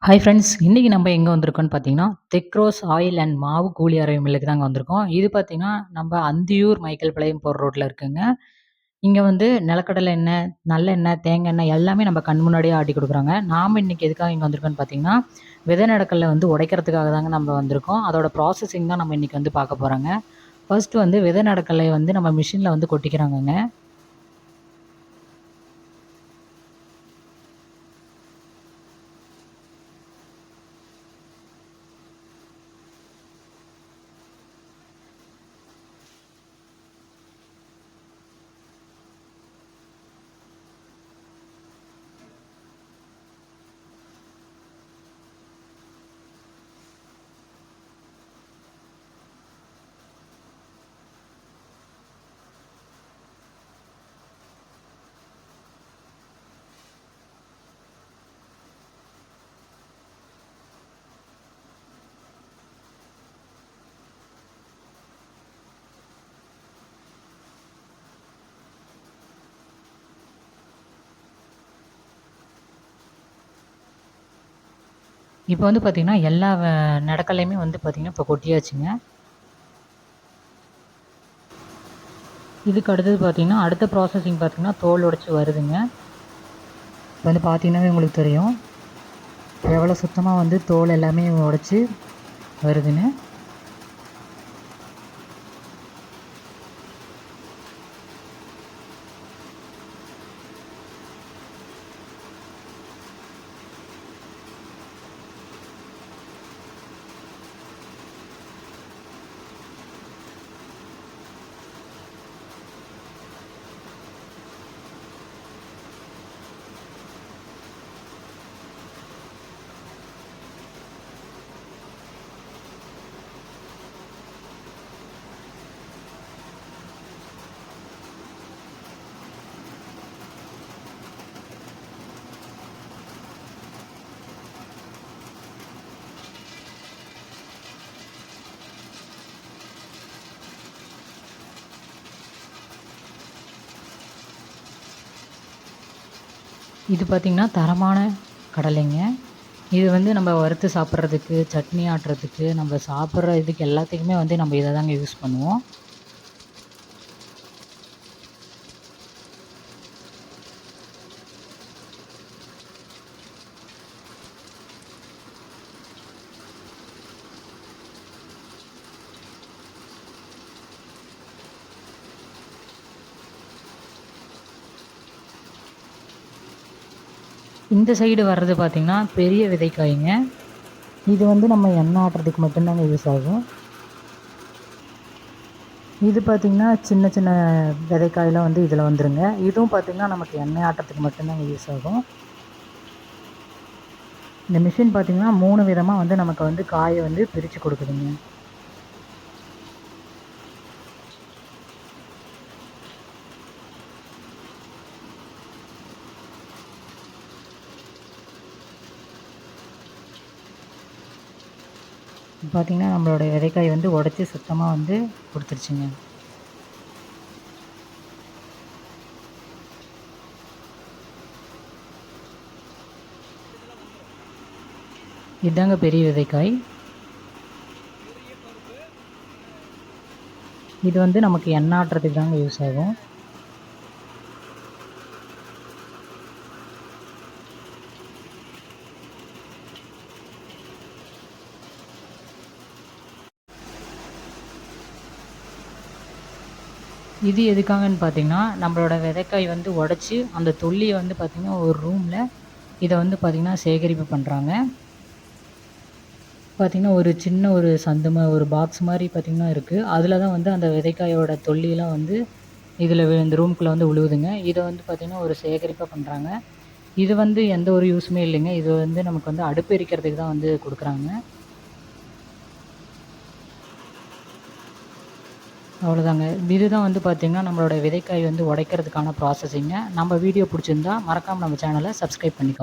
Hi friends! இன்னைக்கு நம்ம எங்க வந்திருக்கோம்னு பார்த்தீங்கன்னா, தெக்ரோஸ் ஆயில் அண்ட் மாவு கூலி அரைவு மில்லுக்கு தாங்க வந்திருக்கோம். இது பார்த்தீங்கன்னா, நம்ம அந்தியூர் மைக்கேல் பாளையம் போற ரோட்ல இருக்குங்க. இங்க வந்து நிலக்கடலை எண்ணெய், நல்லெண்ணெய், தேங்காய் எண்ணெய் எல்லாமே நம்ம கண் முன்னாடியே ஆட்டி குடுக்குறாங்க. நாம இன்னைக்கு எதுக்காக இங்க வந்திருக்கோம்னு பார்த்தீங்கன்னா, விதை நெடக்கல்ல வந்து உடைக்கிறதுக்காக தாங்க நம்ம வந்திருக்கோம். அதோட ப்ராசஸிங் தான் நம்ம இன்னைக்கு வந்து பார்க்க போறோங்க. ஃபர்ஸ்ட் வந்து விதை நெடக்கல்லைய வந்து நம்ம மிஷின்ல வந்து கொட்டிக்கிறாங்கங்க. இப்போ வந்து பார்த்தீங்கன்னா, எல்லா நெடக்கல்லையுமே வந்து பார்த்தீங்கன்னா, இப்போ கொட்டியாச்சுங்க. இதுக்கு அடுத்தது பார்த்தீங்கன்னா, அடுத்த ப்ராசஸிங் பார்த்தீங்கன்னா, தோல் உடைச்சு வருதுங்க. இப்போ வந்து பார்த்தீங்கன்னாவே உங்களுக்கு தெரியும். எவ்வளோ சுத்தமா வந்து தோல் எல்லாமே உடைச்சு வருதுன்னு. இது பார்த்தீங்கன்னா, தரமான கடலைங்க. இது வந்து நம்ம வறுத்து சாப்பிட்றதுக்கு, சட்னி ஆட்டுறதுக்கு, நம்ம சாப்பிட்ற இதுக்கு எல்லாத்துக்குமே வந்து நம்ம இத தாங்க யூஸ் பண்ணுவோம். இந்த சைடு வர்றது பார்த்தீங்கன்னா, பெரிய விதைக்காய்ங்க. இது வந்து நம்ம எண்ணெய் ஆட்டுறதுக்கு மட்டும் தாங்க யூஸ் ஆகும். இது பார்த்தீங்கன்னா, சின்ன சின்ன விதைக்காயெல்லாம் வந்து இதில வந்துருங்க. இதுவும் பார்த்தீங்கன்னா, நமக்கு எண்ணெய் ஆட்டுறதுக்கு மட்டும் தாங்க யூஸ் ஆகும். இந்த மிஷின் பார்த்தீங்கன்னா, 3 விதமா வந்து நமக்கு வந்து காய வந்து பிரிச்சு குடுக்குதுங்க. பார்த்தீங்கன்னா, நம்மளோட விதைக்காய் வந்து உடைச்சு சுத்தமா வந்து குடுத்துருச்சுங்க. இதாங்க பெரிய விதைக்காய். இது வந்து நமக்கு எண்ணெய் ஆட்டுறதுக்கு தாங்க யூஸ் ஆகும். இது எதுக்காகன்னு பார்த்தீங்கன்னா, நம்மளோட விதைக்காய் வந்து உடைச்சு, அந்த தொல்லிய வந்து பார்த்தீங்கன்னா, ஒரு ரூம்ல இத வந்து பார்த்தீங்கன்னா, சேகரிப்பு பண்றாங்க. பார்த்தீங்கன்னா, ஒரு சின்ன ஒரு ஒரு பாக்ஸ் மாரி பார்த்தீங்கன்னா இருக்கு. அதில தான் வந்து அந்த விதைக்காயோட தொல்லிலாம் வந்து இதில இந்த ரூம்குள்ள வந்து விழுவுதுங்க. இத வந்து பார்த்தீங்கன்னா, ஒரு சேகரிப்பா பண்றாங்க. இது வந்து எந்த ஒரு யூஸுமே இல்லைங்க. இது வந்து நமக்கு வந்து அடுப்பு எரிக்கிறதுக்கு தான் வந்து குடுக்குறாங்க. அவ்வளோதாங்க. இதுதான் வந்து பார்த்தீங்கன்னா, நம்மளோட விதைக்காய் வந்து உடைக்கிறதுக்கான ப்ராசஸிங்க. நம்ம வீடியோ புடிச்சிருந்தா மறக்காம நம்ம சேனல சப்ஸ்கிரைப் பண்ணிக்கோங்க.